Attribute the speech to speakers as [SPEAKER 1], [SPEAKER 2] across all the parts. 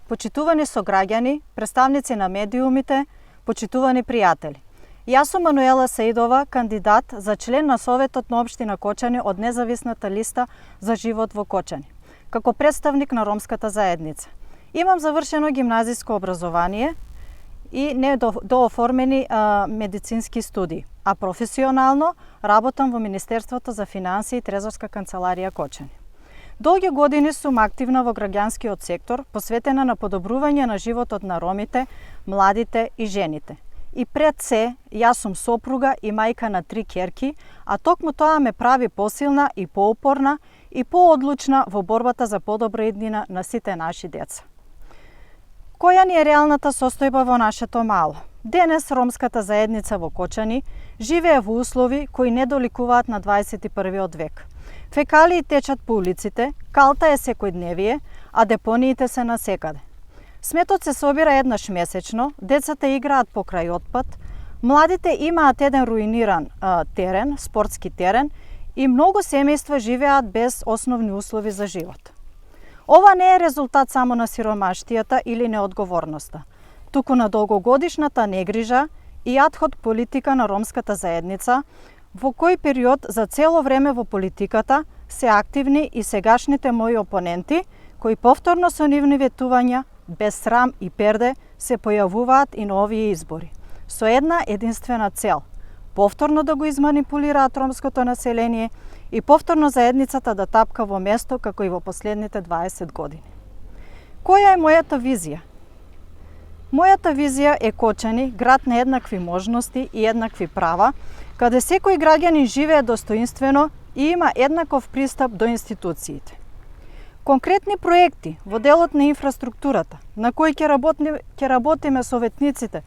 [SPEAKER 1] почитувани сограѓани, представници на медиумите, почитувани пријатели. Јас сум Мануела Сеидова, кандидат за член на Советот на општина Кочани од независната листа за живот во Кочани, како представник на ромската заедница. Имам завршено гимназиско образование и недооформени медицински студии, а професионално работам во Министерството за финансии и Трезорска канцеларија Кочани. Долги години сум активна во граѓанскиот сектор, посветена на подобрување на животот на ромите, младите и жените. И пред се, јас сум сопруга и мајка на 3 ќерки, а токму тоа ме прави посилна и поупорна и поодлучна во борбата за подобра иднина на сите наши деца. Која ни е реалната состојба во нашето мало? Денес ромската заедница во Кочани живее во услови кои не доликуваат на 21. век. Фекалии течат по улиците, калта е секојдневие, а депониите се насекаде. Сметот се собира еднаш месечно, децата играат покрај отпад, младите имаат еден руиниран терен, спортски терен и многу семејства живеат без основни услови за живот. Ова не е резултат само на сиромаштијата или неодговорноста, туку на долгогодишната негрижа и адхок политика на ромската заедница, во кој период за цело време во политиката се активни и сегашните мои опоненти, кои повторно со нивни ветувања, без срам и перде, се појавуваат и на овие избори, со една единствена цел – повторно да го изманипулираат ромското население и повторно заедницата да тапка во место како и во последните 20 години. Која е мојата визија? Мојата визија е Кочани, град на еднакви можности и еднакви права, каде секој граѓанин живее достоинствено и има еднаков пристап до институциите. Конкретни проекти во делот на инфраструктурата, на кои ќе работиме советниците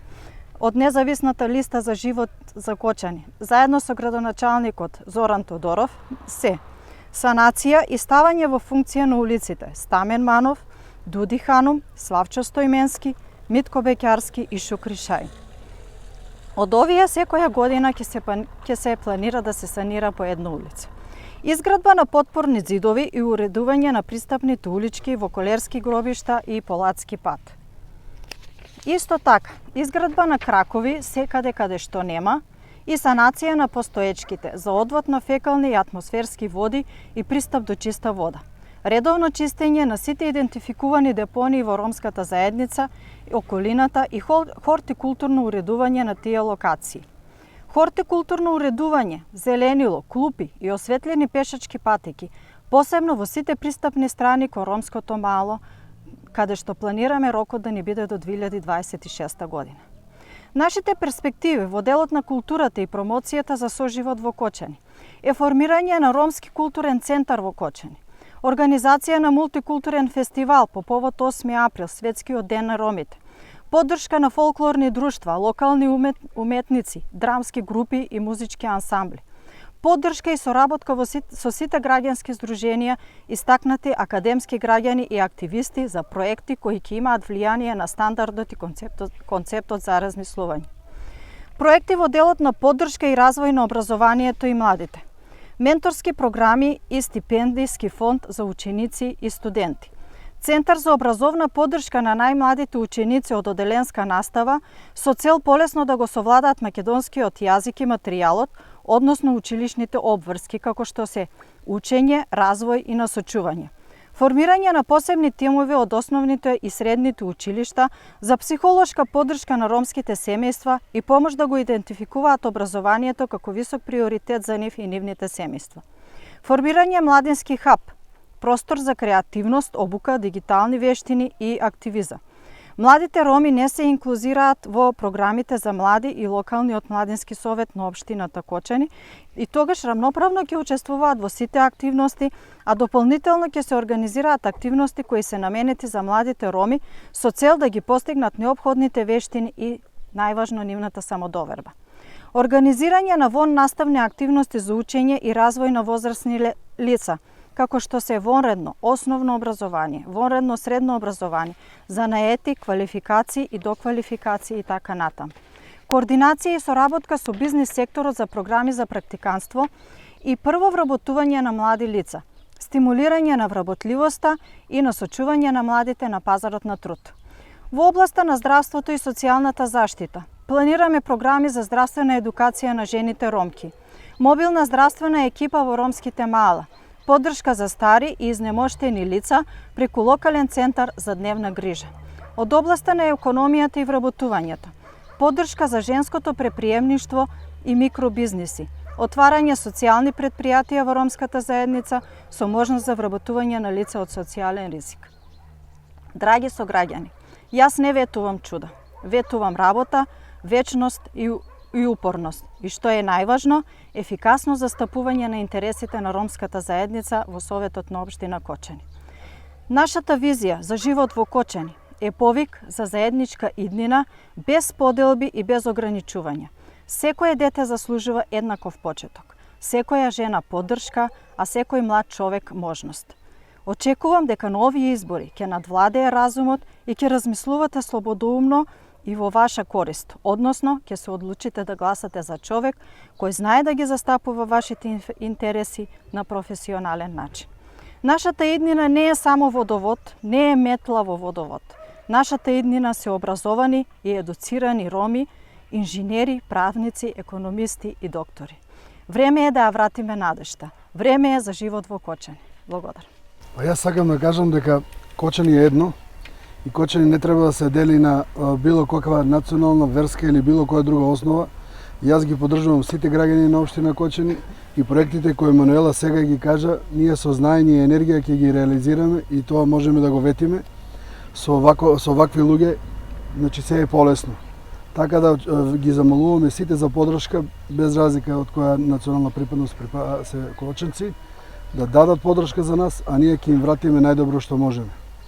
[SPEAKER 1] од независната листа за живот за Кочани, заедно со градоначалникот Зоран Тодоров, се санација и ставање во функција на улиците Стамен Манов, Дуди Ханум, Славчо Стојменски, Митко Беќарски и Шукри Шај. Од овие секоја година ќе се планира да се санира по една улица. Изградба на потпорни зидови и уредување на пристапните улички во колерски гробишта и полацки пат. Исто така, изградба на кракови секаде каде што нема и санација на постоечките за одвод на фекални и атмосферски води и пристап до чиста вода. Редовно чистење на сите идентификувани депонии во ромската заедница, околината и хортикултурно уредување на тие локации. Хортикултурно уредување, зеленило, клупи и осветлени пешачки патеки, посебно во сите пристапни страни кон ромското мало, каде што планираме рокот да ни биде до 2026 година. Нашите перспективи во делот на културата и промоцијата за соживот во Кочани е формирање на ромски културен центар во Кочани, организација на мултикултурен фестивал по повод 8 април, Светскиот ден на ромите, поддршка на фолклорни друштва, локални уметници, драмски групи и музички ансамбли, поддршка и соработка со сите граѓански здруженија, истакнати академски граѓани и активисти за проекти кои ќе имаат влијание на стандардот и концептот за размислување. Проекти во делот на поддршка и развој на образованието и младите, менторски програми и стипендиски фонд за ученици и студенти, Центар за образовна поддршка на најмладите ученици од оделенска настава со цел полесно да го совладаат македонскиот јазик и материјалот, односно училишните обврски, како што се учење, развој и насочување. Формирање на посебни тимови од основните и средните училишта за психолошка поддршка на ромските семејства и помош да го идентификуваат образованието како висок приоритет за нив и нивните семејства. Формирање младински хаб, простор за креативност, обука, дигитални вештини и активизам. Младите роми не се инклузираат во програмите за млади и локалниот младински совет на општината Кочани и тогаш рамноправно ќе учествуваат во сите активности, а дополнително ќе се организираат активности кои се наменети за младите роми со цел да ги постигнат неопходните вештини и најважно нивната самодоверба. Организирање на воннаставни активности за учење и развој на возрастни лица, како што се вонредно основно образование, вонредно средно образование, занаети, квалификации и доквалификации и така натам. Координација и соработка со бизнис секторот за програми за практиканство и прво вработување на млади лица, стимулирање на вработливоста и насочување на младите на пазарот на труд. Во областа на здравството и социјалната заштита планираме програми за здравствена едукација на жените ромки, мобилна здравствена екипа во ромските мала, поддршка за стари и изнемоштени лица преку локален центар за дневна грижа. Од областа на економијата и вработувањето, поддршка за женското преприемништво и микробизнеси, отварање социјални предпријатија во ромската заедница со можност за вработување на лица од социјален ризик. Драги сограѓани, јас не ветувам чуда, ветувам работа, вечност и упорност. И што е најважно, ефикасно застапување на интересите на ромската заедница во Советот на општина Кочани. Нашата визија за живот во Кочани е повик за заедничка иднина без поделби и без ограничувања. Секој дете заслужува еднаков почеток, секоја жена поддршка, а секој млад човек можност. Очекувам дека на овие избори ќе надвладее разумот и ќе размислувате слободоумно и во ваша корист, односно ќе се одлучите да гласате за човек кој знае да ги застапува вашите интереси на професионален начин. Нашата иднина не е само водовод, не е метла во водовод. Нашата иднина се образовани и едуцирани роми, инженери, правници, економисти и доктори. Време е да ја вратиме надежта. Време е за живот во Кочани. Благодарам.
[SPEAKER 2] Јас сакам да кажам дека Кочани е едно и Кочани не треба да се дели на било каква национална, верска или било која друга основа. Јас ги поддржувам сите граѓани на општина Кочани и проектите кои Мануела сега ги кажа, ние со знаење и енергија ќе ги реализираме и тоа можеме да го ветиме. Со вакви луѓе, значи се е полесно. Така да ги замолуваме сите за поддршка, без разлика од која национална припадност се кочанци, да дадат поддршка за нас, а ние ќе им вратиме најдобро што можеме.